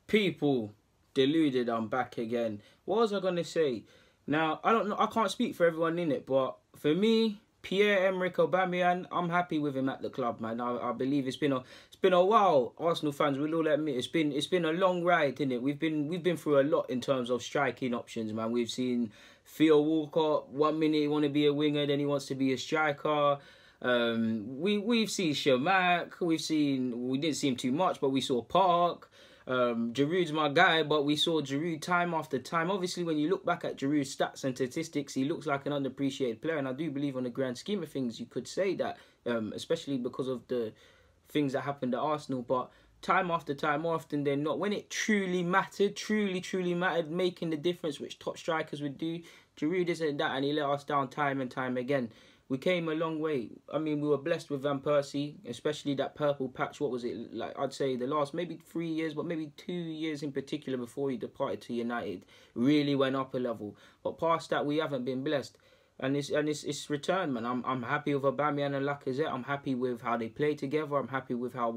People, deluded, I'm back again. What was I gonna say? Now, I don't know, I can't speak for everyone in it, but for me, Pierre-Emerick Aubameyang, I'm happy with him at the club, man. I believe it's been a while. Arsenal fans will all admit it's been a long ride, isn't it? We've been through a lot in terms of striking options, man. We've seen Theo Walcott, 1 minute he want to be a winger, then he wants to be a striker. We've seen Shamak, we didn't see him too much, but we saw Park. Giroud's my guy, but we saw Giroud time after time. Obviously, when you look back at Giroud's stats and statistics, he looks like an underappreciated player, and I do believe on the grand scheme of things, you could say that, especially because of the things that happened at Arsenal. But time after time, more often than not, when it truly mattered, truly mattered, making the difference, which top strikers would do, Giroud isn't that, and he let us down time and time again. We came a long way. I mean, we were blessed with Van Persie, especially that purple patch. What was it? Like, I'd say the last maybe 3 years, but maybe 2 years in particular before he departed to United, really went up a level. But past that, we haven't been blessed. And it's returned, man. I'm happy with Aubameyang and Lacazette. I'm happy with how they play together. I'm happy with how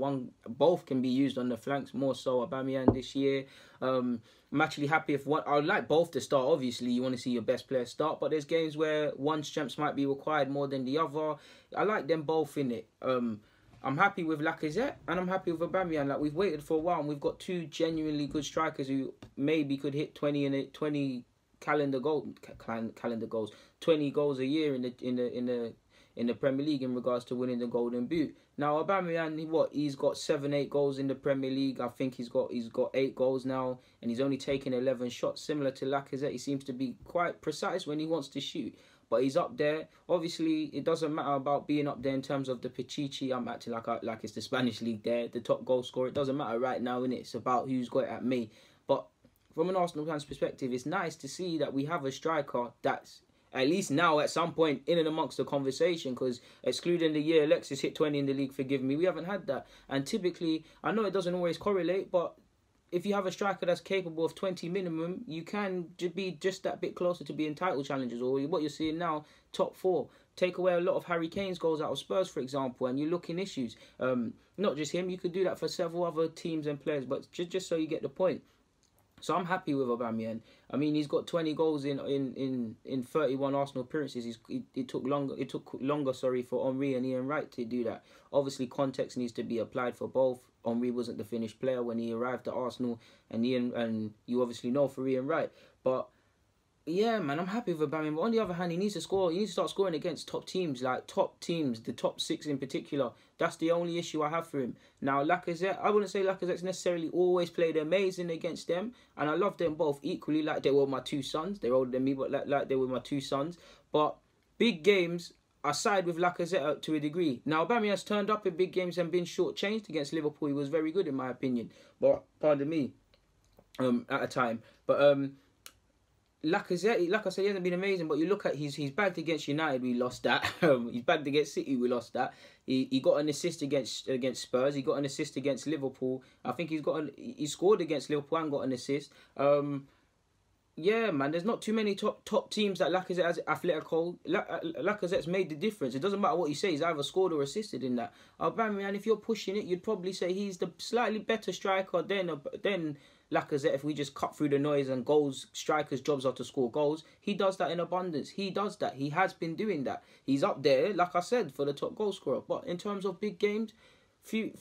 both can be used on the flanks, more so Aubameyang this year. I'm actually happy if one. I would like both to start. Obviously, you want to see your best player start, but there's games where one strength might be required more than the other. I like them both in it. I'm happy with Lacazette and I'm happy with Aubameyang. Like, we've waited for a while and we've got two genuinely good strikers who maybe could hit 20 calendar goals, 20 goals a year in the Premier League in regards to winning the Golden Boot. Now Aubameyang, he's got 7-8 goals in the Premier League. I think he's got 8 goals now, and he's only taken 11 shots. Similar to Lacazette, he seems to be quite precise when he wants to shoot. But he's up there. Obviously, it doesn't matter about being up there in terms of the Pichichi. I'm acting like it's the Spanish league there, the top goal scorer. It doesn't matter right now, innit? It's about who's got it at me. But from an Arsenal fan's perspective, it's nice to see that we have a striker that's at least now at some point in and amongst the conversation, because excluding the year Alexis hit 20 in the league, forgive me, we haven't had that. And typically, I know it doesn't always correlate, but if you have a striker that's capable of 20 minimum, you can be just that bit closer to being title challengers, or what you're seeing now, top 4. Take away a lot of Harry Kane's goals out of Spurs, for example, and you're looking issues. Not just him, you could do that for several other teams and players, but just so you get the point. So I'm happy with Aubameyang. I mean, he's got 20 goals in 31 Arsenal appearances. It took longer for Henry and Ian Wright to do that. Obviously, context needs to be applied for both. Henry wasn't the finished player when he arrived at Arsenal, and you obviously know for Ian Wright. But yeah, man, I'm happy with Aubameyang. But on the other hand, he needs to score. He needs to start scoring against top teams, like top teams, the top 6 in particular. That's the only issue I have for him. Now, Lacazette, I wouldn't say Lacazette's necessarily always played amazing against them, and I love them both equally, like they were my 2 sons. They're older than me, but like they were my 2 sons. But big games, I side with Lacazette to a degree. Now, Aubameyang's turned up in big games and been shortchanged against Liverpool. He was very good in my opinion, but pardon me, at a time. But Lacazette, like I said, he hasn't been amazing, but you look at he's bagged against United, we lost that. He's bagged against City, we lost that. He got an assist against Spurs. He got an assist against Liverpool. I think he scored against Liverpool and got an assist. Yeah, man, there's not too many top teams that Lacazette has. Atletico, Lacazette's made the difference. It doesn't matter what you say; he's either scored or assisted in that. Aubameyang, if you're pushing it, you'd probably say he's the slightly better striker than Lacazette. If we just cut through the noise and goals, strikers' jobs are to score goals. He does that in abundance. He does that. He has been doing that. He's up there, like I said, for the top goal scorer. But in terms of big games,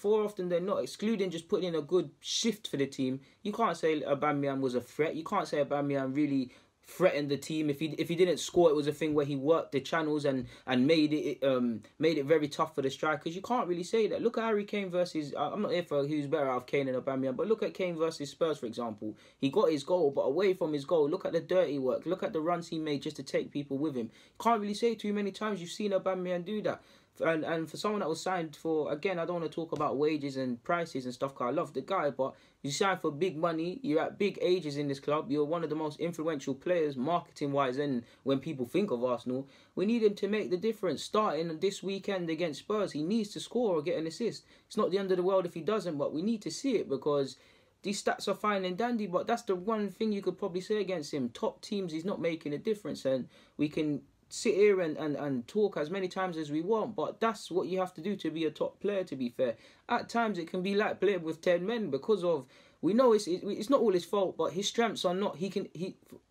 more often than not, excluding just putting in a good shift for the team, you can't say Aubameyang was a threat. You can't say Aubameyang really threatened the team. If he didn't score, it was a thing where he worked the channels and made it very tough for the strikers. You can't really say that. Look at Harry Kane versus, I'm not here for who's better out of Kane and Aubameyang, but look at Kane versus Spurs, for example. He got his goal, but away from his goal, look at the dirty work. Look at the runs he made just to take people with him. You can't really say too many times you've seen Aubameyang do that. And for someone that was signed for, again, I don't want to talk about wages and prices and stuff because I love the guy, but you signed for big money, you're at big ages in this club, you're one of the most influential players marketing-wise, and when people think of Arsenal, we need him to make the difference. Starting this weekend against Spurs, he needs to score or get an assist. It's not the end of the world if he doesn't, but we need to see it because these stats are fine and dandy, but that's the one thing you could probably say against him. Top teams, he's not making a difference, and we can sit here and talk as many times as we want, but that's what you have to do to be a top player, to be fair. At times it can be like playing with 10 men because of we know it's not all his fault, but his strengths are not.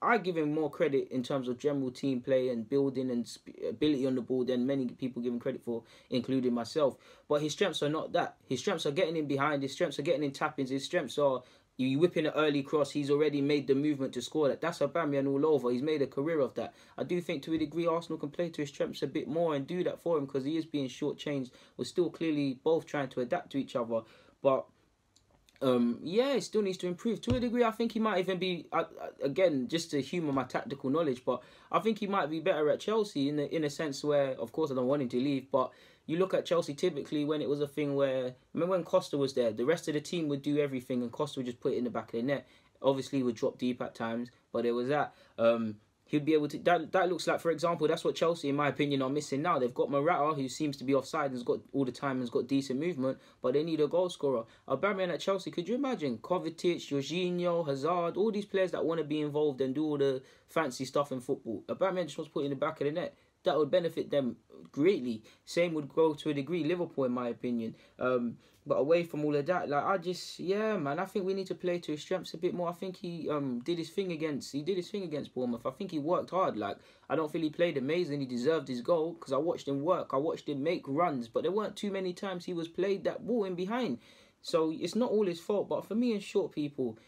I give him more credit in terms of general team play and building and ability on the ball than many people give him credit for, including myself. But his strengths are not that. His strengths are getting in behind. His strengths are getting in tap-ins. His strengths are you whipping an early cross. He's already made the movement to score that. That's Aubameyang all over. He's made a career of that. I do think to a degree Arsenal can play to his strengths a bit more and do that for him because he is being shortchanged. We're still clearly both trying to adapt to each other, but. Yeah, it still needs to improve. To a degree, I think he might even be, again, just to humour my tactical knowledge, but I think he might be better at Chelsea in a sense where, of course, I don't want him to leave, but you look at Chelsea typically when it was a thing where, remember when Costa was there, the rest of the team would do everything and Costa would just put it in the back of the net. Obviously, he would drop deep at times, but it was that. He'd be able to. That looks like, for example, that's what Chelsea, in my opinion, are missing now. They've got Morata, who seems to be offside and has got all the time and has got decent movement, but they need a goal scorer. Aubameyang at Chelsea, could you imagine? Kovacic, Jorginho, Hazard, all these players that want to be involved and do all the fancy stuff in football. Aubameyang just wants to put it in the back of the net. That would benefit them greatly. Same would go to a degree Liverpool, in my opinion. But away from all of that, like I think we need to play to his strengths a bit more. I think he did his thing against Bournemouth. I think he worked hard. Like, I don't feel he played amazing. He deserved his goal because I watched him work. I watched him make runs, but there weren't too many times he was played that ball in behind. So it's not all his fault. But for me and short people,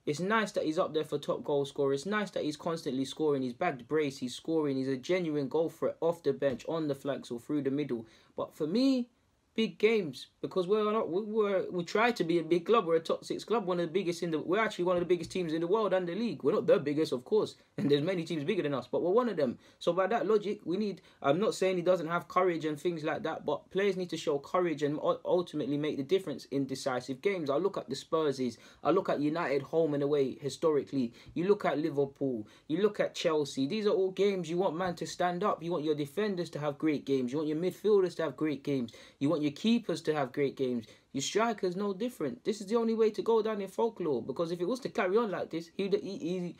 it's nice that he's up there for top goal scorer. It's nice that he's constantly scoring. He's bagged brace. He's scoring. He's a genuine goal threat off the bench, on the flanks or through the middle. But for me, big games, because we try to be a big club. We're a top 6 club, one of the biggest we're actually one of the biggest teams in the world and the league. We're not the biggest, of course, and there's many teams bigger than us, but we're one of them. So by that logic, we need, I'm not saying he doesn't have courage and things like that, but players need to show courage and ultimately make the difference in decisive games. I look at the Spurses, I look at United home and away historically, you look at Liverpool, you look at Chelsea. These are all games you want man to stand up. You want your defenders to have great games. You want your midfielders to have great games. You want your keepers to have great games. Your strikers no different. This is the only way to go down in folklore, because if it was to carry on like this, he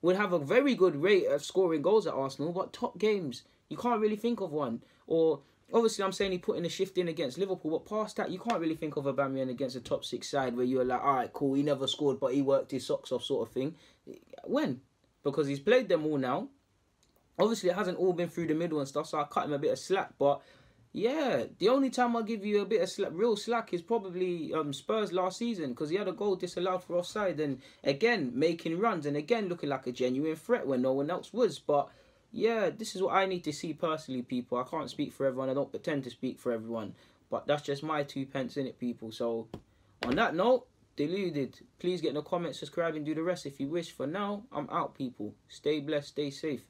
would have a very good rate of scoring goals at Arsenal, but top games, you can't really think of one. Or obviously I'm saying he put in a shift in against Liverpool, but past that you can't really think of Aubameyang against a top 6 side where you're like, alright, cool, he never scored but he worked his socks off sort of thing. When? Because he's played them all now. Obviously it hasn't all been through the middle and stuff, so I cut him a bit of slack, but yeah, the only time I'll give you a bit of real slack is probably Spurs last season, because he had a goal disallowed for offside and again making runs and again looking like a genuine threat when no one else was. But yeah, this is what I need to see personally, people. I can't speak for everyone. I don't pretend to speak for everyone, but that's just my 2 pence in it, people. So on that note, deluded. Please get in the comments, subscribe and do the rest if you wish. For now, I'm out, people. Stay blessed, stay safe.